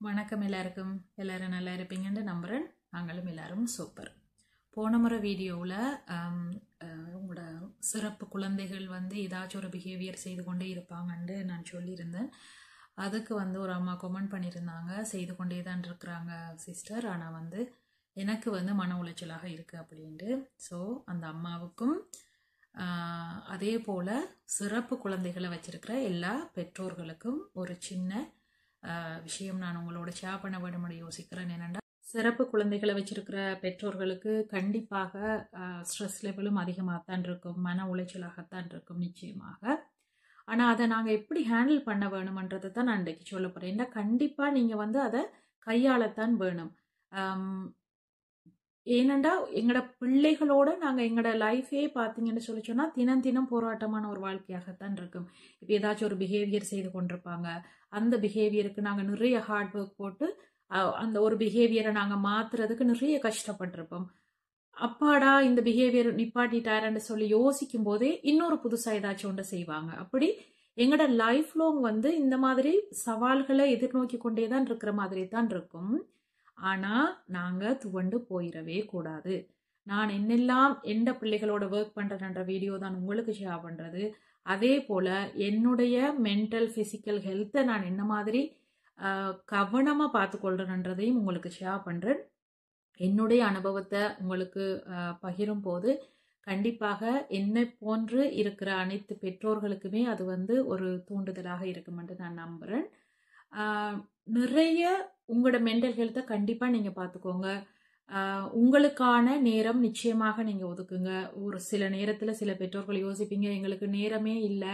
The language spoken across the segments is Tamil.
வணக்கம் எல்லாருக்கும். எல்லாரும் நல்லா இருப்பீங்கன்னு நம்புகிறேன். நாங்களும் எல்லாரும் சூப்பர். போன முறை வீடியோவில் உங்களோட சிறப்பு குழந்தைகள் ஏதாச்சும் ஒரு பிஹேவியர் செய்து கொண்டே இருப்பாங்கன்னு நான் சொல்லியிருந்தேன். அதுக்கு ஒரு அம்மா கமெண்ட் பண்ணியிருந்தாங்க, செய்து கொண்டே தான் இருக்கிறாங்க சிஸ்டர், ஆனால் எனக்கு மன உளைச்சலாக இருக்குது அப்படின்ட்டு. ஸோ அந்த அம்மாவுக்கும் அதே போல் சிறப்பு குழந்தைகளை வச்சிருக்கிற எல்லா பெற்றோர்களுக்கும் ஒரு சின்ன விஷயம் நான் உங்களோட ஷேர் பண்ண வேணும்னு யோசிக்கிறேன். என்னென்னா, சிறப்பு குழந்தைகளை வச்சிருக்கிற பெற்றோர்களுக்கு கண்டிப்பாக ஸ்ட்ரெஸ் லெவலும் அதிகமாக தான் இருக்கும், மன உளைச்சலாகத்தான் இருக்கும் நிச்சயமாக. ஆனால் அதை நாங்கள் எப்படி ஹேண்டில் பண்ண வேணுமன்றதை தான் நான் இன்றைக்கு சொல்ல போகிறேன். ஏன்னா கண்டிப்பாக நீங்கள் அதை கையாளத்தான் வேணும். ஏனெண்டா எங்களோட பிள்ளைகளோட நாங்கள் எங்களோட லைஃபே பார்த்தீங்கன்னு சொல்லி சொன்னால் தினம் தினம் போராட்டமான ஒரு வாழ்க்கையாகத்தான் இருக்கும். இப்போ ஏதாச்சும் ஒரு பிஹேவியர் செய்து கொண்டிருப்பாங்க, அந்த பிஹேவியருக்கு நாங்கள் நிறைய ஹார்ட் ஒர்க் போட்டு அந்த ஒரு பிஹேவியரை நாங்கள் மாற்றுறதுக்கு நிறைய கஷ்டப்பட்டிருப்போம். அப்பாடா இந்த பிஹேவியர் நிப்பாட்டிட்டாருன்னு சொல்லி யோசிக்கும் போதே இன்னொரு புதுசாக ஏதாச்சும் ஒன்று செய்வாங்க. அப்படி எங்களோட லைஃப் லாங் இந்த மாதிரி சவால்களை எதிர்நோக்கி கொண்டே தான் இருக்கிற மாதிரி தான் இருக்கும். ஆனால் நாங்கள் துவண்டு போயிடவே கூடாது. நான் என்னெல்லாம் எந்த பிள்ளைகளோட ஒர்க் பண்ணுறேன்ற வீடியோ தான் உங்களுக்கு ஷேர் பண்ணுறது. அதே போல் என்னுடைய மென்டல் ஃபிசிக்கல் ஹெல்த்தை நான் என்ன மாதிரி கவனமாக பார்த்துக்கொள்கிறேன்றதையும் உங்களுக்கு ஷேர் பண்ணுறேன். என்னுடைய அனுபவத்தை உங்களுக்கு பகிரும் போது கண்டிப்பாக என்னை போன்று இருக்கிற அனைத்து பெற்றோர்களுக்குமே அது ஒரு தூண்டுதலாக இருக்குமென்று நான் நம்புகிறேன். நிறைய உங்களோட மென்டல் ஹெல்த்தை கண்டிப்பாக நீங்கள் பார்த்துக்கோங்க. உங்களுக்கான நேரம் நிச்சயமாக நீங்கள் ஒதுக்குங்க. ஒரு சில நேரத்தில் சில பெற்றோர்கள் யோசிப்பீங்க, எங்களுக்கு நேரமே இல்லை,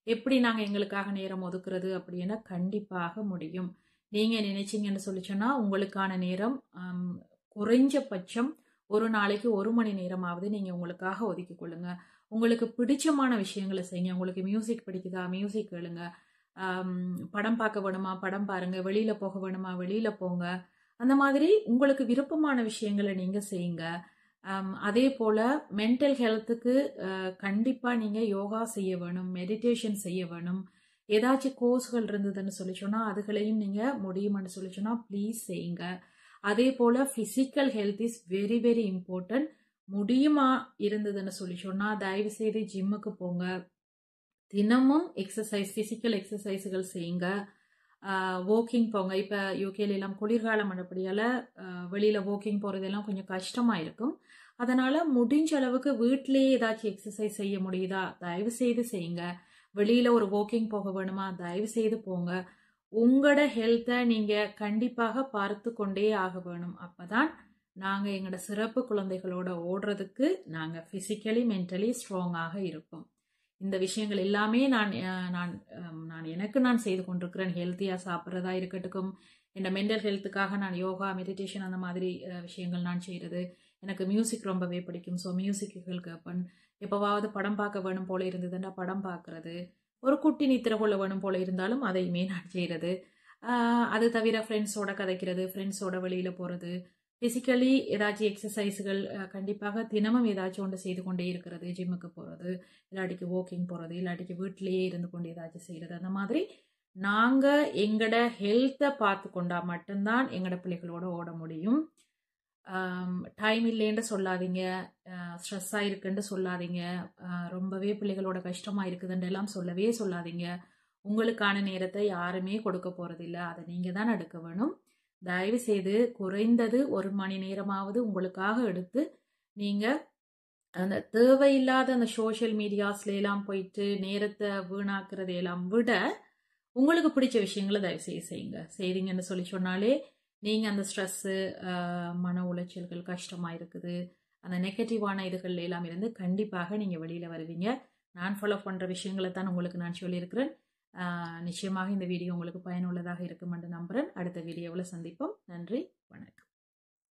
எப்படி நாங்கள் எங்களுக்காக நேரம் ஒதுக்குறது அப்படின்னா கண்டிப்பாக முடியும். நீங்கள் நினைச்சிங்கன்னு சொல்லி சொன்னால் உங்களுக்கான நேரம் குறைஞ்சபட்சம் ஒரு நாளைக்கு 1 மணி நேரமாவது நீங்கள் உங்களுக்காக ஒதுக்கி கொள்ளுங்க. உங்களுக்கு பிடிச்சமான விஷயங்களை செய்யுங்க. உங்களுக்கு மியூசிக் பிடிக்குதா, மியூசிக் கேளுங்க. படம் பார்க்க வேணுமா, படம் பாருங்க. வெளியில் போக வேணுமா, வெளியில் போங்க. அந்த மாதிரி உங்களுக்கு விருப்பமான விஷயங்களை நீங்கள் செய்யுங்க. அதே போல் மென்டல் ஹெல்த்துக்கு கண்டிப்பாக நீங்கள் யோகா செய்ய வேணும், மெடிடேஷன் செய்ய வேணும். ஏதாச்சும் கோர்ஸ்கள் இருந்ததுன்னு சொல்லி சொன்னால் அதுகளையும் நீங்கள் முடியுமென்னு சொல்லி சொன்னால் ப்ளீஸ் செய்யுங்க. அதே போல் physical health is very very important. முடியுமா இருந்ததுன்னு சொல்லி சொன்னால் தயவு செய்து ஜிம்முக்கு போங்க. தினமும் எக்ஸசைஸ், ஃபிசிக்கல் எக்ஸசைஸுகள் செய்யுங்க. வாக்கிங் போங்க. இப்போ யூகேலாம் குளிர்காலம் அப்படியால் வெளியில் வாக்கிங் போகிறதெல்லாம் கொஞ்சம் கஷ்டமாக இருக்கும். அதனால் முடிஞ்ச அளவுக்கு வீட்டிலேயே ஏதாச்சும் எக்ஸசைஸ் செய்ய முடியுதா தயவு செய்து செய்யுங்க. வெளியில் ஒரு வாக்கிங் போக வேணுமா தயவு செய்து போங்க. உங்களோட ஹெல்த்தை நீங்கள் கண்டிப்பாக பார்த்து கொண்டே ஆக வேணும். அப்போ தான் நாங்கள் எங்களோட சிறப்பு குழந்தைகளோட ஓடுறதுக்கு நாங்கள் ஃபிசிக்கலி மென்டலி ஸ்ட்ராங்காக இருப்போம். இந்த விஷயங்கள் எல்லாமே நான் எனக்கு செய்து கொண்டிருக்கிறேன். ஹெல்த்தியாக சாப்பிட்றதா இருக்கட்டும், என்னோட மென்டல் ஹெல்த்துக்காக நான் யோகா, மெடிடேஷன் அந்த மாதிரி விஷயங்கள் நான் செய்கிறது. எனக்கு மியூசிக் ரொம்பவே பிடிக்கும். ஸோ மியூசிக்குகள் கேட்பேன். எப்போவாவது படம் பார்க்க வேணும் போல இருந்ததுன்னா படம் பார்க்குறது, ஒரு குட்டி நித்திரை கொள்ள வேணும் போல இருந்தாலும் அதையுமே நான் செய்கிறது. அது தவிர ஃப்ரெண்ட்ஸோட கதைக்கிறது, ஃப்ரெண்ட்ஸோட வெளியில் போகிறது, ஃபிசிக்கலி ஏதாச்சும் எக்ஸசைஸுகள் கண்டிப்பாக தினமும் ஏதாச்சும் ஒன்று செய்து கொண்டே இருக்கிறது. ஜிம்முக்கு போகிறது, இல்லாட்டிக்கு வாக்கிங் போகிறது, இல்லாட்டிக்கு வீட்டிலேயே இருந்து கொண்டு ஏதாச்சும் செய்கிறது. அந்த மாதிரி நாங்கள் எங்களோட ஹெல்த்தை பார்த்து கொண்டா மட்டும்தான் எங்களோட பிள்ளைகளோட ஓட முடியும். டைம் இல்லைன்னு சொல்லாதீங்க, ஸ்ட்ரெஸ்ஸாக இருக்குன்னு சொல்லாதீங்க, ரொம்பவே பிள்ளைகளோட கஷ்டமாக இருக்குதுன்னு எல்லாம் சொல்லவே சொல்லாதீங்க. உங்களுக்கான நேரத்தை யாருமே கொடுக்க போகிறதில்ல, அதை நீங்கள் தான் எடுக்க வேணும். தயவு செய்து குறைந்தது 1 மணி நேரமாவது உங்களுக்காக எடுத்து நீங்கள் அந்த தேவையில்லாத அந்த சோஷியல் மீடியாஸ்லாம் போயிட்டு நேரத்தை வீணாக்குறதையெல்லாம் விட உங்களுக்கு பிடிச்ச விஷயங்களை தயவு செய்யுங்க. செய்றீங்கன்னு சொல்லி சொன்னாலே நீங்கள் அந்த ஸ்ட்ரெஸ்ஸு, மன உளைச்சல்கள், கஷ்டமாக இருக்குது, அந்த நெகட்டிவான இதுகள் எல்லாம் இருந்து கண்டிப்பாக நீங்கள் வெளியில் வருவீங்க. நான் ஃபாலோ பண்ணுற விஷயங்களை தான் உங்களுக்கு நான் சொல்லியிருக்கிறேன். நிச்சயமாக இந்த வீடியோ உங்களுக்கு பயனுள்ளதாக இருக்கும் என்று நம்புகிறேன். அடுத்த வீடியோவில் சந்திப்போம். நன்றி, வணக்கம்.